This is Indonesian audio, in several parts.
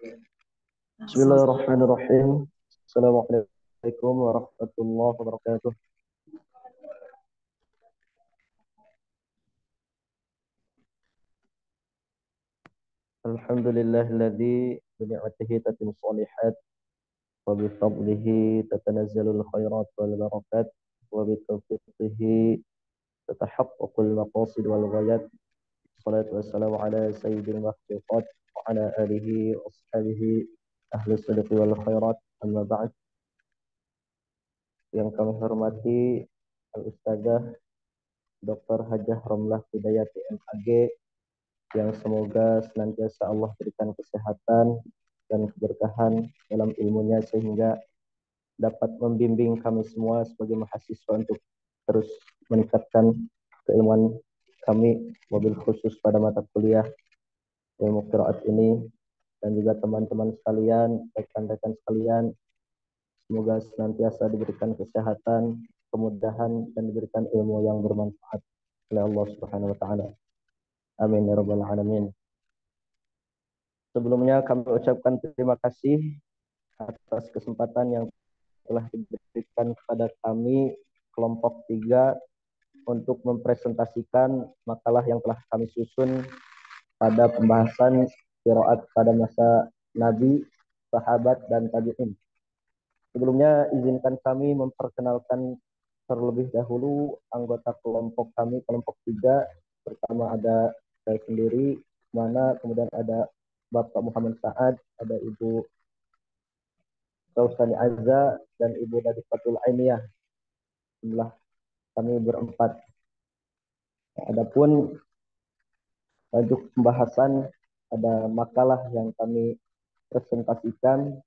Bismillahirrahmanirrahim. Assalamualaikum warahmatullahi wabarakatuh. Alhamdulillahilladzi bi ni'matihi tatimmu shalihat wa bi fadlihi tatanazzalul khairat wal barakat wa bi tawfiqihi tatahaqqaqul maqasid wal ghayat. Wassalatu wassalamu ala sayyidil makhluqat wa ala alihi wa ashabihi ahli sidqi wal khairat. Amma ba'd. Yang kami hormati Al-Ustazah Dr. Hajah Romlah Hidayati MAG, yang semoga senantiasa Allah berikan kesehatan dan keberkahan dalam ilmunya sehingga dapat membimbing kami semua sebagai mahasiswa untuk terus meningkatkan keilmuan kami, wabil khusus pada mata kuliah ilmu qiraat ini, dan juga teman-teman sekalian, rekan-rekan sekalian, semoga senantiasa diberikan kesehatan, kemudahan, dan diberikan ilmu yang bermanfaat oleh Allah Subhanahu wa taala. Amin ya rabbal alamin. Sebelumnya kami ucapkan terima kasih atas kesempatan yang telah diberikan kepada kami kelompok 3 untuk mempresentasikan makalah yang telah kami susun pada pembahasan qiraat pada masa Nabi, sahabat, dan tabi'in. Sebelumnya izinkan kami memperkenalkan terlebih dahulu anggota kelompok kami, kelompok 3. Pertama ada saya sendiri, kemudian ada Bapak Muhammad Sa'ad, ada Ibu Rausani Azza, dan Ibu Nadifatul Ainiyah. Jumlah kami berempat. Adapun tajuk pembahasan, ada makalah yang kami presentasikan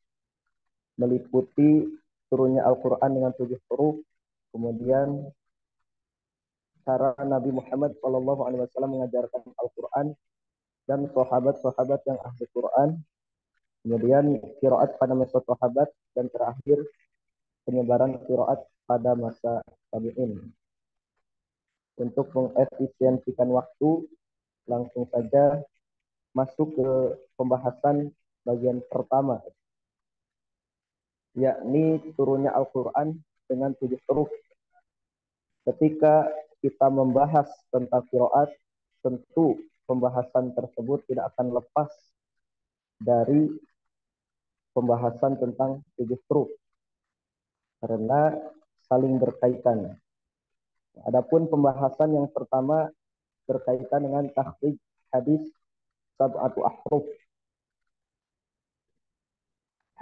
meliputi turunnya Al-Quran dengan 7 huruf, kemudian cara Nabi Muhammad SAW mengajarkan Al-Quran, dan sahabat-sahabat yang ahli Quran, kemudian qiraat pada masa sahabat, dan terakhir penyebaran qiraat pada masa tabi'in. Untuk mengefisiensikan waktu, langsung saja masuk ke pembahasan bagian pertama, yakni turunnya Al-Quran dengan 7 huruf. Ketika kita membahas tentang qiraat, tentu pembahasan tersebut tidak akan lepas dari pembahasan tentang 7 huruf karena saling berkaitan. Adapun pembahasan yang pertama berkaitan dengan takhrij hadis sab'atu ahruf.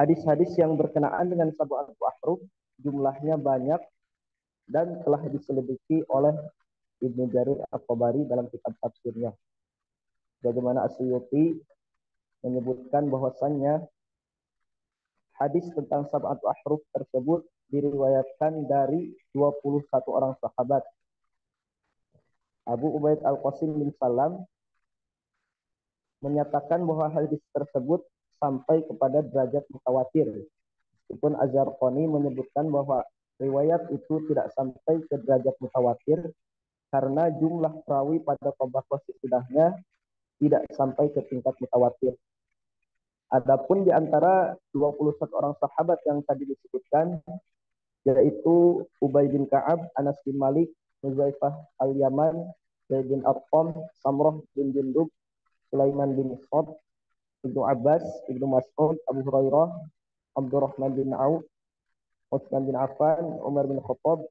Hadis-hadis yang berkenaan dengan sab'atu ahruf jumlahnya banyak dan telah diselidiki oleh Ibnu Jarir At-Tabari dalam kitab tafsirnya. Bagaimana Asyuti menyebutkan bahwasannya hadis tentang sab'atu ahruf tersebut diriwayatkan dari 21 orang sahabat. Abu Ubaid Al-Qasim bin Salam menyatakan bahwa hadis tersebut sampai kepada derajat mutawatir. Meskipun Az-Zarqani menyebutkan bahwa riwayat itu tidak sampai ke derajat mutawatir karena jumlah perawi pada tabaqah sesudahnya tidak sampai ke tingkat mutawatir. Adapun di antara 21 orang sahabat yang tadi disebutkan, yaitu Ubay bin Ka'ab, Anas bin Malik, Huzaifah al-Yaman, Zaid bin Arqam, Samrah bin Jundub, Sulaiman bin Sa'd, Ibnu Abbas, Ibnu Mas'ud, Abu Hurairah, Abdurrahman bin Auf, Utsman bin Affan, Umar bin Khattab,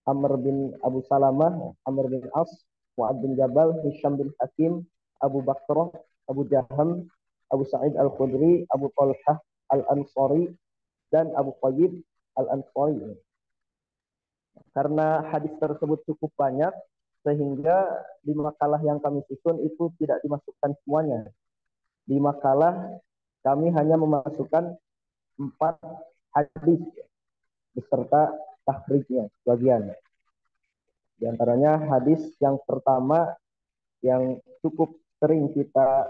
Amr bin Abu Salamah, Amr bin As, Mu'ad bin Jabal, Hisham bin Hakim, Abu Bakrah, Abu Jaham, Abu Sa'id Al-Khudri, Abu Talhah Al-Ansari, dan Abu Qayyib Al-Ansari. Karena hadis tersebut cukup banyak, sehingga di makalah yang kami susun itu tidak dimasukkan semuanya. Di makalah kami hanya memasukkan 4 hadis beserta tahrijnya sebagian. Di antaranya hadis yang pertama yang cukup sering kita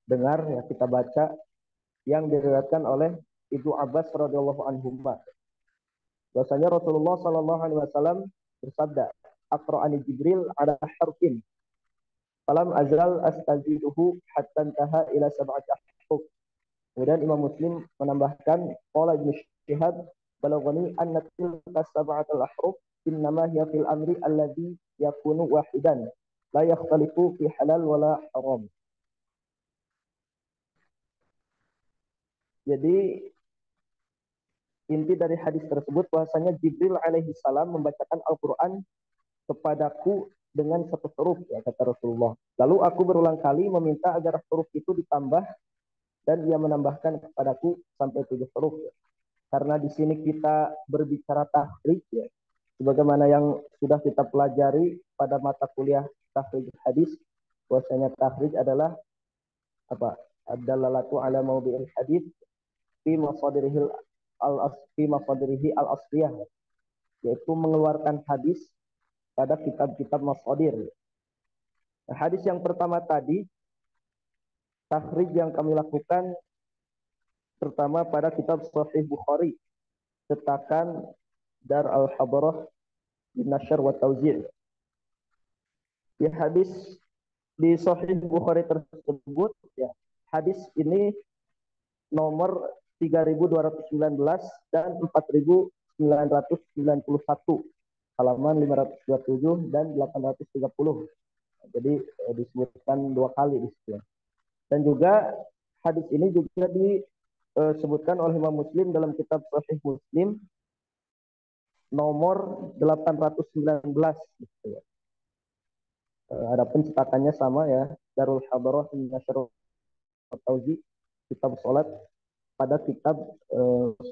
dengar, ya kita baca, yang diriwayatkan oleh Ibnu Abbas radhiyallahu anhu. Bahwasanya Rasulullah sallallahu alaihi wasallam bersabda, "Aqra'ani Jibril ala harfin, falam azal astaziduhu hatta intaha ila sab'ati ahruf. Kemudian Imam Muslim menambahkan qala Ibnu Syihab balaghani anna tilka sab'atul ahruf innama hiya fil amri alladhi yakunu wahidan la yakhtalifu fi halal wala haram. Jadi inti dari hadis tersebut bahwasanya Jibril alaihi salam membacakan Al-Qur'an kepadaku dengan satu huruf ya kata Rasulullah. Lalu aku berulang kali meminta agar huruf itu ditambah dan ia menambahkan kepadaku sampai 7 huruf ya. Karena di sini kita berbicara tahrij ya. Sebagaimana yang sudah kita pelajari pada mata kuliah tahrij hadis, bahwasanya tahrij adalah apa? Ad-dalalatu ala mawdi'il hadis fi masadirihi al-asliyah, yaitu mengeluarkan hadis pada kitab-kitab masadir. Nah, hadis yang pertama tadi, tahrij yang kami lakukan pertama pada kitab Sahih Bukhari, cetakan Dar al-Habarah bin Nashr wa Tauzi'. Di hadis di Sahih Bukhari tersebut ya, hadis ini nomor 3219 dan 4991, halaman 527 dan 830. Jadi disebutkan 2 kali di situ. Dan juga hadis ini juga disebutkan oleh Imam Muslim dalam kitab Sahih Muslim nomor 819 gitu ya. Adapun cetakannya sama ya, Darul Habarah bin Nashr Tauzi, kitab salat pada kitab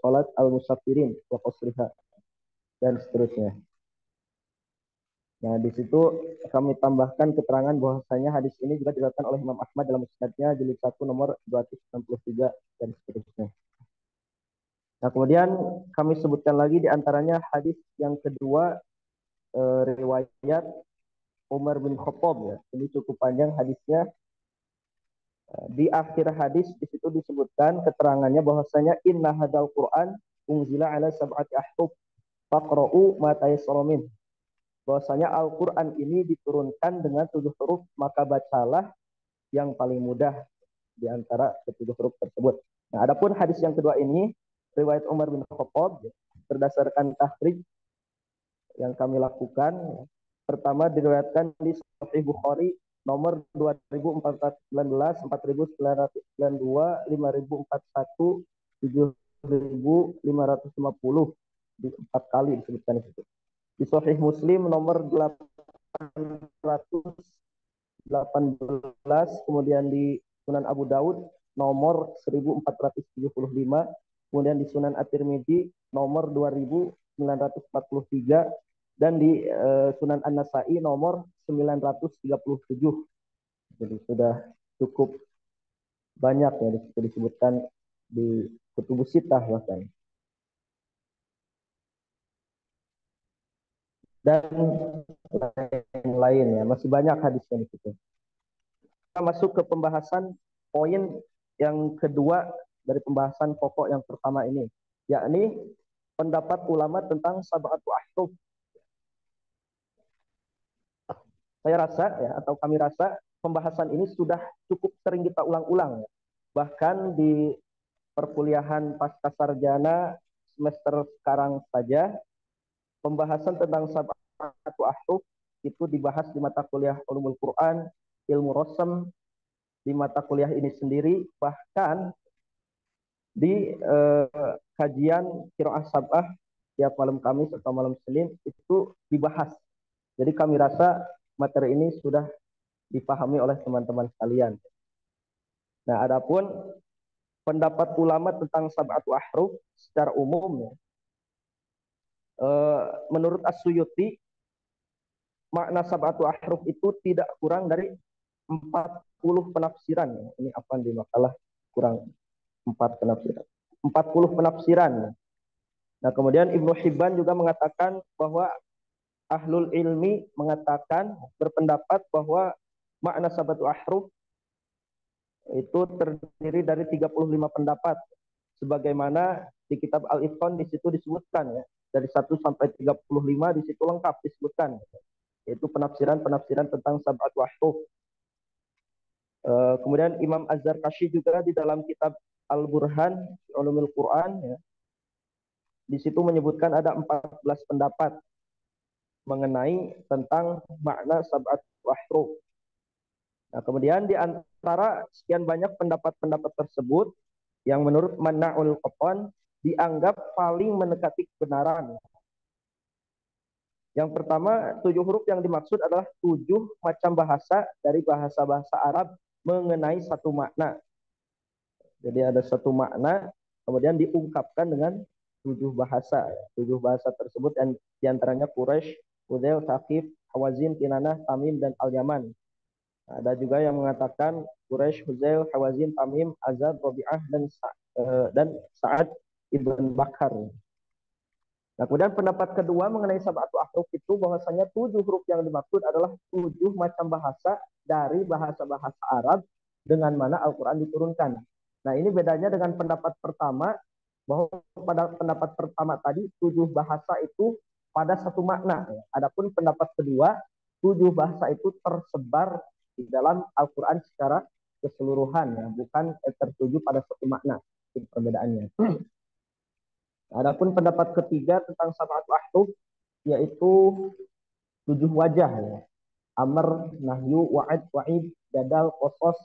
salat al-musafirin wa qasriha dan seterusnya. Nah, di situ kami tambahkan keterangan bahwasanya hadis ini juga diriwayatkan oleh Imam Ahmad dalam musnadnya jilid 1 nomor 263 dan seterusnya. Nah, kemudian kami sebutkan lagi di antaranya hadis yang kedua, riwayat Umar bin Khattab ya. Ini cukup panjang hadisnya. Di akhir hadis di situ disebutkan keterangannya bahwasanya inna hadzal Qur'an unzila ala sab'ati ahruf faqra'u ma tayassara min. Bahwasanya Al-Qur'an ini diturunkan dengan 7 huruf, maka bacalah yang paling mudah di antara ke-7 huruf tersebut. Nah, adapun hadis yang kedua ini riwayat Umar bin Khattab berdasarkan tahrij yang kami lakukan. Pertama diriwayatkan di Sahih Bukhari nomor 2419, 4992, 5041, 7550, di 4 kali disebutkan itu. Di Sahih Muslim nomor 818, kemudian di Sunan Abu Daud nomor 1475, kemudian di Sunan At-Tirmidzi nomor 2943, dan di Sunan An-Nasa'i nomor 937. Jadi sudah cukup banyak ya disebutkan di Kutubus Sittah bahkan. Dan lain-lain ya, masih banyak hadisnya di situ. Kita masuk ke pembahasan poin yang kedua dari pembahasan pokok yang pertama ini, yakni pendapat ulama tentang sab'atu ahruf. Saya rasa ya, atau kami rasa pembahasan ini sudah cukup sering kita ulang-ulang ya. Bahkan di perkuliahan pasca sarjana semester sekarang saja, pembahasan tentang sab'atu ahruf itu dibahas di mata kuliah Ulumul Quran, Ilmu Rasam, di mata kuliah ini sendiri, bahkan di kajian Qiraah Sab'ah tiap malam Kamis atau malam Senin itu dibahas. Jadi kami rasa materi ini sudah dipahami oleh teman-teman sekalian. Nah, adapun pendapat ulama tentang sab'atu ahruf secara umum, menurut As-Suyuti, makna sab'atu ahruf itu tidak kurang dari 40 penafsiran. Ini apa di makalah kurang 4 penafsiran. 40 penafsiran. Nah, kemudian Ibnu Hibban juga mengatakan bahwa ahlul ilmi mengatakan, berpendapat bahwa makna sab'atu ahruf itu terdiri dari 35 pendapat. Sebagaimana di kitab Al-Itqan di situ disebutkan ya, dari 1 sampai 35 di situ lengkap disebutkan. Yaitu penafsiran-penafsiran tentang sab'atu ahruf. Kemudian Imam Az-Zarkashi juga di dalam kitab Al-Burhan Ulumul Quran ya. Di situ menyebutkan ada 14 pendapat mengenai tentang makna sab'at wahruf. Nah, kemudian di antara sekian banyak pendapat-pendapat tersebut yang menurut Mana'ul Qattan dianggap paling mendekati kebenaran. Yang pertama, 7 huruf yang dimaksud adalah 7 macam bahasa dari bahasa-bahasa Arab mengenai satu makna. Jadi ada satu makna, kemudian diungkapkan dengan 7 bahasa. 7 bahasa tersebut dan diantaranya Quraisy, Hudzail, Thaqif, Hawazin, Kinanah, Tamim, dan Al-Yaman. Ada juga yang mengatakan Quraisy, Hudzail, Hawazin, Tamim, Azad, Rabi'ah, dan Sa'ad ibn Bakar. Nah, kemudian pendapat kedua mengenai sab'atu ahruf itu bahwasanya 7 huruf yang dimaksud adalah 7 macam bahasa dari bahasa-bahasa Arab dengan mana Al-Quran diturunkan. Nah, ini bedanya dengan pendapat pertama, bahwa pada pendapat pertama tadi 7 bahasa itu pada satu makna. Adapun pendapat kedua, 7 bahasa itu tersebar di dalam Al-Quran secara keseluruhan, ya, bukan tertuju pada satu makna. Itu perbedaannya. Adapun pendapat ketiga tentang sab'atu ahruf yaitu 7 wajah ya. Amr, nahyu, wa'id, wa'id, jadal, qasas,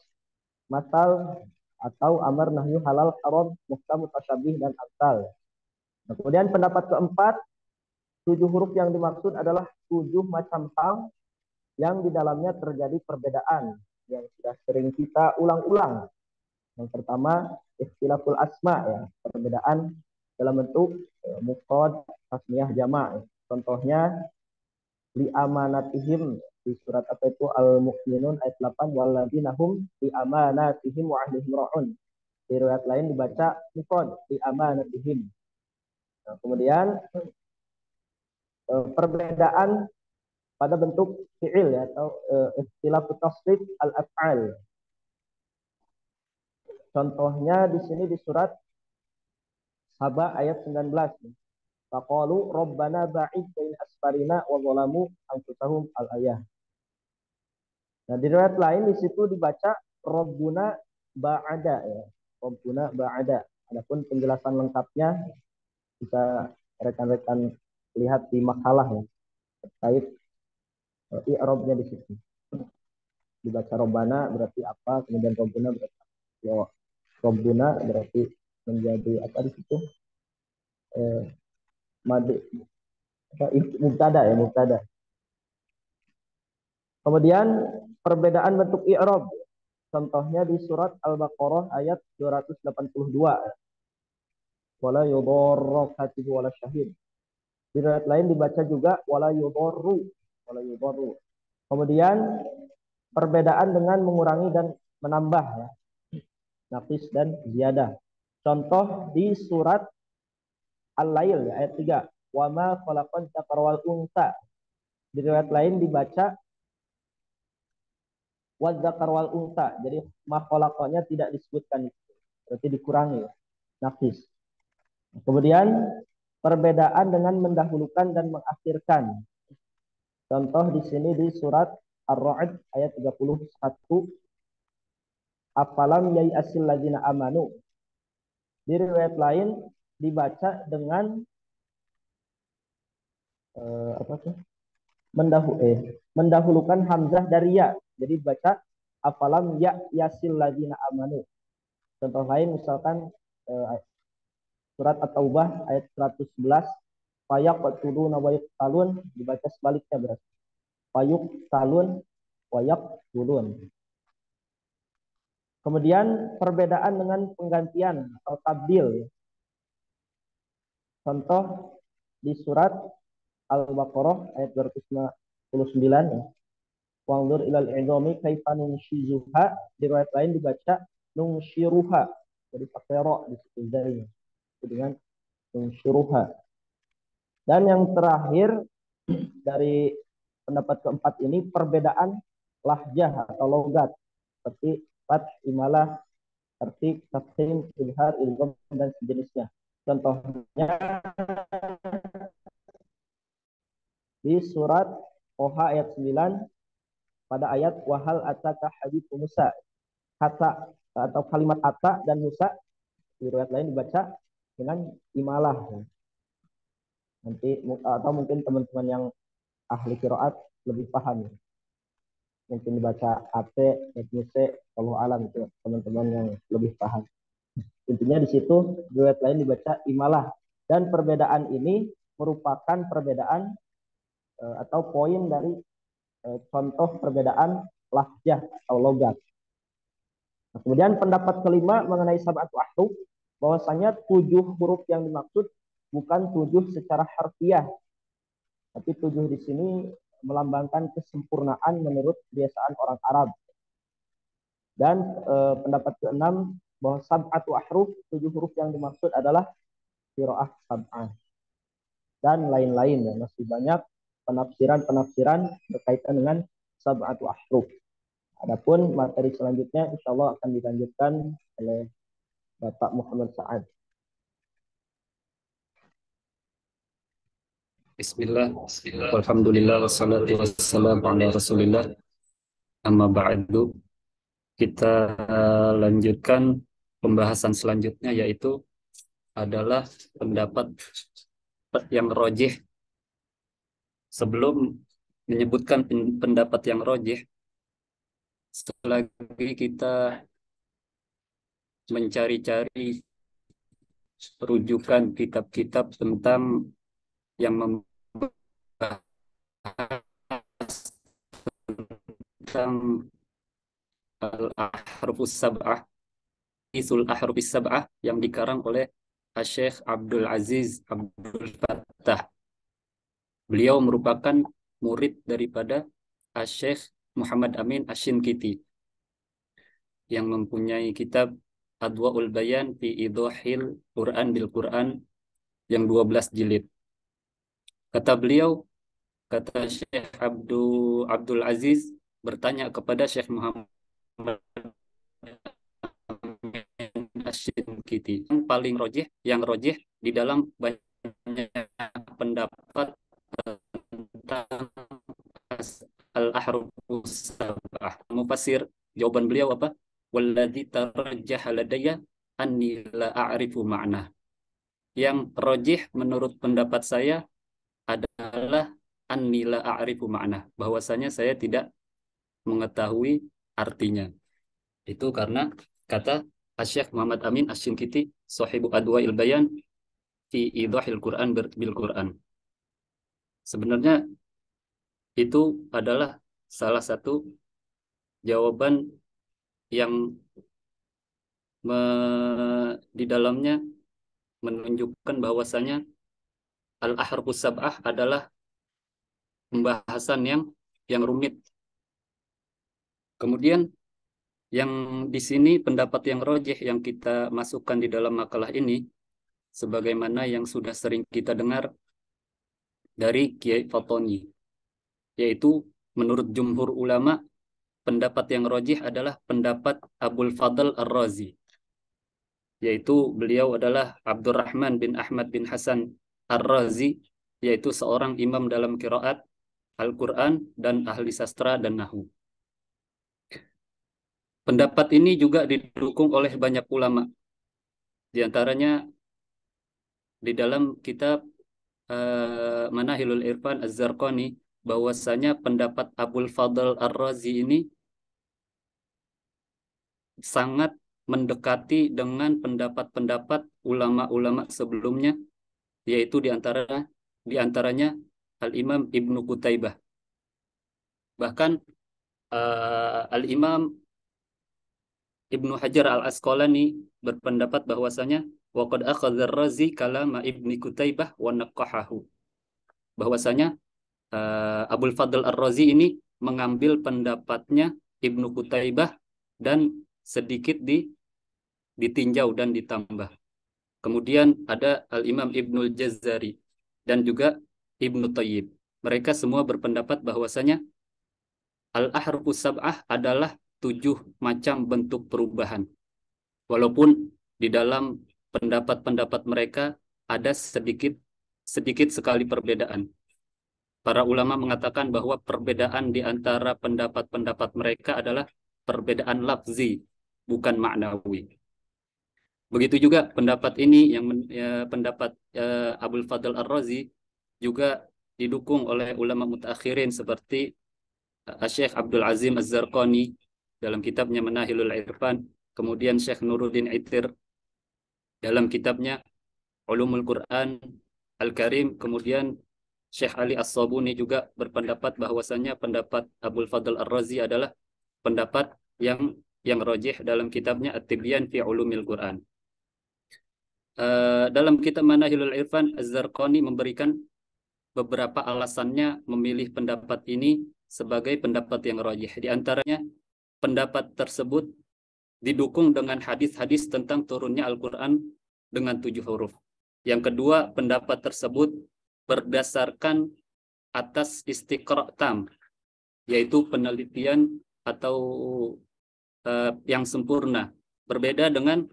masal atau amr, nahyu, halal, haram, muhkam, mutasyabih, dan amsal. Nah, kemudian pendapat keempat, 7 huruf yang dimaksud adalah 7 macam hal yang di dalamnya terjadi perbedaan yang sudah sering kita ulang-ulang. Yang pertama, ikhtilaful asma ya, perbedaan dalam bentuk mufrad, tasniyah, jamak. Contohnya li amanatihim di surat apa itu Al-Mu'minun ayat 8 walladzina hum li amanatihim wa ahdihim ra'un. Di riwayat lain dibaca mufrad li amanatihim. Nah, kemudian perbedaan pada bentuk fi'il ya, atau ikhtilafut tasrif al-af'al. Contohnya di sini di surat Saba ayat 19. Faqalu rabbana ba'id bain asfarina wa zalamu anfusahum al-ayah. Nah, di riwayat lain di situ dibaca rabbuna ba'ada ya. Rabbuna ba'ada. Adapun penjelasan lengkapnya bisa rekan-rekan lihat di makalah ya, terkait i'rabnya di situ. Dibaca robbana berarti apa, kemudian rabbuna berarti apa. Ya, rabbuna berarti menjadi apa di situ? Mubtada ya, mubtada. Kemudian perbedaan bentuk i'rab. Contohnya di surat Al-Baqarah ayat 282. Wala yudharra katibu wala syahid. Di riwayat lain dibaca juga wala yudharru, wala yudharru. Kemudian perbedaan dengan mengurangi dan menambah ya. Naqis dan ziyadah. Contoh di surat Al-Lail ya, ayat 3. Wa ma khalaqan dzakara wal unsa. Di riwayat lain dibaca wa dzakar wal unsa. Jadi ma khalaqanya tidak disebutkan, berarti dikurangi ya. Naqis. Kemudian perbedaan dengan mendahulukan dan mengakhirkan. Contoh di sini di surat Ar-Ra'd ayat 31. Afalam yai asil ladzina amanu. Di riwayat lain dibaca dengan mendahulukan hamzah dari ya. Jadi baca afalam ya yasil ladzina amanu. Contoh lain misalkan surat At-Taubah ayat 111. Fayaqtuluna wa yaqtalun, dibaca sebaliknya berarti. Fayuqtalun wa yaqtulun. Kemudian perbedaan dengan penggantian atau tabdil. Contoh di surat Al-Baqarah ayat 259. Wangdur ilal idhami kaifa nunshizuha. Di riwayat lain dibaca nunshiruha. Jadi pakai ro di situ dari dengan nunshiruha. Dan yang terakhir dari pendapat keempat ini perbedaan lahjah atau logat seperti fath, imalah, artik, tafhim, izhar, ilgham, dan sejenisnya. Contohnya di surat Toha ayat 9 pada ayat wahal ataka haditsu Musa. Kata atau kalimat ata dan Musa Di riwayat lain dibaca dengan imalah. Nanti atau mungkin teman-teman yang ahli qiraat lebih paham. Mungkin dibaca AT, etnise, Allah alam itu teman-teman yang lebih paham. Intinya di situ riwayat lain dibaca imalah, dan perbedaan ini merupakan perbedaan atau poin dari contoh perbedaan lahjah atau logat. Nah, kemudian pendapat kelima mengenai sab'atu ahruf, bahwasanya 7 huruf yang dimaksud bukan 7 secara harfiah, tapi 7 di sini melambangkan kesempurnaan menurut kebiasaan orang Arab. Dan pendapat keenam bahwa sab'atu ahruf, 7 huruf yang dimaksud adalah qiraah sab'ah dan lain-lain ya. Masih banyak penafsiran-penafsiran berkaitan dengan sab'atu ahruf. Adapun materi selanjutnya insya Allah akan dilanjutkan oleh Bapak Muhammad Sa'ad. Bismillah, Alhamdulillah, wassalatu wassalamu ala Rasulillah. Amma ba'du, kita lanjutkan pembahasan selanjutnya, yaitu adalah pendapat yang rojih. Sebelum menyebutkan pendapat yang rojih, selagi kita mencari-cari rujukan kitab-kitab tentang yang membahas tentang al-ahrufus sab'ah, isul ahrufis sab'ah, yang dikarang oleh Syekh Abdul Aziz Abdul Fattah. Beliau merupakan murid daripada Syekh Muhammad Amin Asy-Syinkiti yang mempunyai kitab Adwaul Bayan fi Idhahil Quran bil Quran yang 12 jilid. Kata beliau, kata Syekh Abdul Aziz bertanya kepada Syekh Muhammad Asy-Syinkiti, yang paling rojih, yang rojih di dalam banyak pendapat tentang al-ahrufus sab'ah. Mufassir, jawaban beliau apa? Walladzi tarajjaha ladayya anni la a'rifu ma'na. Yang rojih menurut pendapat saya adalah anni la a'rifu ma'na, bahwasanya saya tidak mengetahui artinya. Itu karena kata Syekh Muhammad Amin Asy-Syinkiti, Shahibu Adwail Bayan fi Idhahil Quran bil Quran. Sebenarnya itu adalah salah satu jawaban yang di dalamnya menunjukkan bahwasanya al-ahrufus sab'ah adalah pembahasan yang rumit. Kemudian yang di sini pendapat yang rojih yang kita masukkan di dalam makalah ini, sebagaimana yang sudah sering kita dengar dari Kiai Fatoni, yaitu menurut jumhur ulama, pendapat yang rojih adalah pendapat Abul Fadl Ar-Razi, yaitu beliau adalah Abdurrahman bin Ahmad bin Hasan Ar-Razi, yaitu seorang imam dalam qiraat Al-Quran dan ahli sastra dan nahwu. Pendapat ini juga didukung oleh banyak ulama, di antaranya di dalam kitab Manahilul Irfan Az-Zarqani, bahwasanya pendapat Abul Fadl Ar-Razi ini sangat mendekati dengan pendapat-pendapat ulama-ulama sebelumnya, yaitu di antaranya Al-Imam Ibnu Qutaibah. Bahkan Al-Imam Ibnu Hajar Al-Asqalani berpendapat bahwasanya waqad akhadha ar-Razi kalama Ibnu Qutaibah wa naqahahu, bahwasanya Abul Fadl Ar-Razi ini mengambil pendapatnya Ibnu Qutaibah dan sedikit ditinjau dan ditambah. Kemudian ada Al-Imam Ibnul Jazari dan juga Ibnu Tayyib. Mereka semua berpendapat bahwasanya al-ahrufus sab'ah adalah 7 macam bentuk perubahan. Walaupun di dalam pendapat-pendapat mereka ada sedikit sekali perbedaan. Para ulama mengatakan bahwa perbedaan di antara pendapat-pendapat mereka adalah perbedaan lafzi, bukan maknawi. Begitu juga pendapat ini yang pendapat Abdul Fadl Ar-Razi juga didukung oleh ulama mutaakhirin seperti Syekh Abdul Azim Az-Zarqani dalam kitabnya Manahilul Irfan, kemudian Syekh Nuruddin Itir dalam kitabnya Ulumul Quran Al-Karim, kemudian Syekh Ali As-Sabuni juga berpendapat bahwasanya pendapat Abdul Fadl Ar-Razi adalah pendapat yang rajih dalam kitabnya At-Tibyan fi Ulumil Quran. Dalam kitab Manahilul Irfan, Az-Zarqani memberikan beberapa alasannya memilih pendapat ini sebagai pendapat yang rajih. Di antaranya, pendapat tersebut didukung dengan hadis-hadis tentang turunnya Al-Quran dengan 7 huruf. Yang kedua, pendapat tersebut berdasarkan atas istiqra' tam, yaitu penelitian atau yang sempurna. Berbeda dengan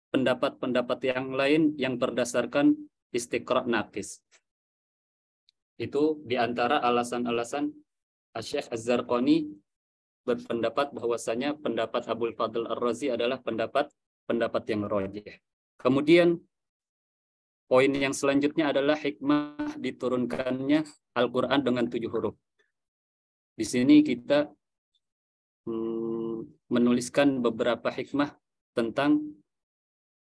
pendapat-pendapat yang lain yang berdasarkan istiqra' naqis. Itu diantara alasan-alasan Syekh Az-Zarqani berpendapat bahwasanya pendapat Abdul Fadl Ar-Razi adalah pendapat yang rajih. Kemudian poin yang selanjutnya adalah hikmah diturunkannya Al-Quran dengan 7 huruf. Di sini kita menuliskan beberapa hikmah tentang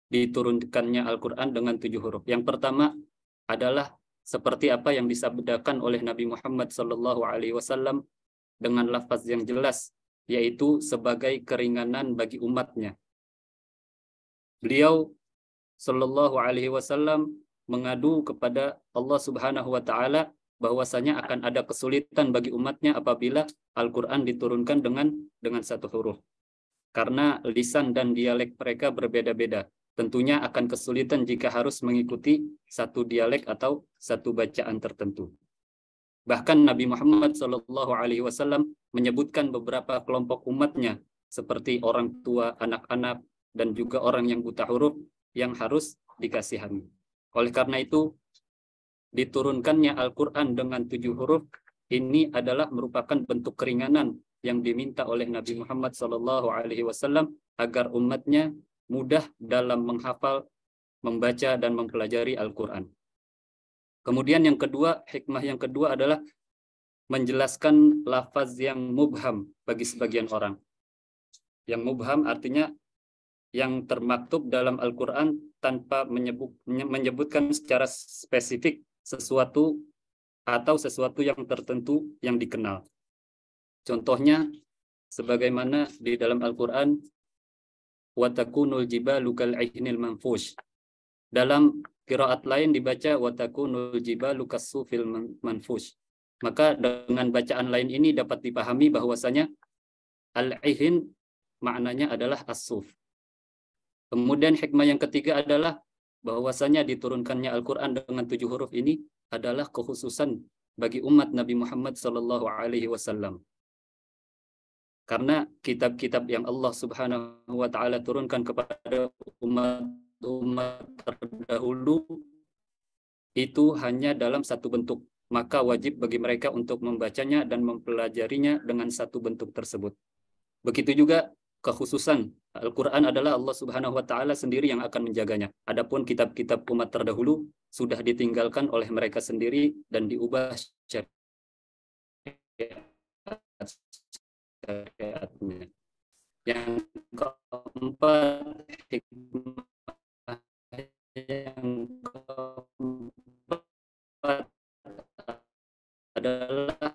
diturunkannya Al-Quran dengan 7 huruf. Yang pertama adalah seperti apa yang disabdakan oleh Nabi Muhammad SAW dengan lafaz yang jelas, yaitu sebagai keringanan bagi umatnya. Beliau Sallallahu Alaihi Wasallam mengadu kepada Allah Subhanahu Wa Taala bahwasanya akan ada kesulitan bagi umatnya apabila Al-Quran diturunkan dengan 1 huruf, karena lisan dan dialek mereka berbeda-beda. Tentunya akan kesulitan jika harus mengikuti satu dialek atau satu bacaan tertentu. Bahkan Nabi Muhammad Sallallahu Alaihi Wasallam menyebutkan beberapa kelompok umatnya seperti orang tua, anak-anak, dan juga orang yang buta huruf yang harus dikasihani. Oleh karena itu, diturunkannya Al-Quran dengan 7 huruf ini adalah merupakan bentuk keringanan yang diminta oleh Nabi Muhammad SAW agar umatnya mudah dalam menghafal, membaca, dan mempelajari Al-Quran. Kemudian yang kedua, hikmah yang kedua adalah menjelaskan lafaz yang mubham bagi sebagian orang. Yang mubham artinya yang termaktub dalam Al-Quran tanpa menyebutkan secara spesifik sesuatu atau sesuatu yang tertentu yang dikenal. Contohnya, sebagaimana di dalam Al-Quran, وَتَكُونُ الْجِبَالُ كَالْعِهْنِ الْمَنْفُوشِ. Dalam qiraat lain dibaca وَتَكُونُ الْجِبَالُ كَالصُّوفِ الْمَنْفُوشِ. Maka dengan bacaan lain ini dapat dipahami bahwasanya al-ihn maknanya adalah as-suf. Kemudian hikmah yang ketiga adalah bahwasanya diturunkannya Al-Quran dengan 7 huruf ini adalah kekhususan bagi umat Nabi Muhammad SAW. Karena kitab-kitab yang Allah Subhanahu wa Ta'ala turunkan kepada umat terdahulu itu hanya dalam satu bentuk, maka wajib bagi mereka untuk membacanya dan mempelajarinya dengan satu bentuk tersebut. Begitu juga kekhususan Al-Quran adalah Allah Subhanahu wa Ta'ala sendiri yang akan menjaganya. Adapun kitab-kitab umat terdahulu sudah ditinggalkan oleh mereka sendiri dan diubah syariatnya. Yang keempat, hikmah yang keempat adalah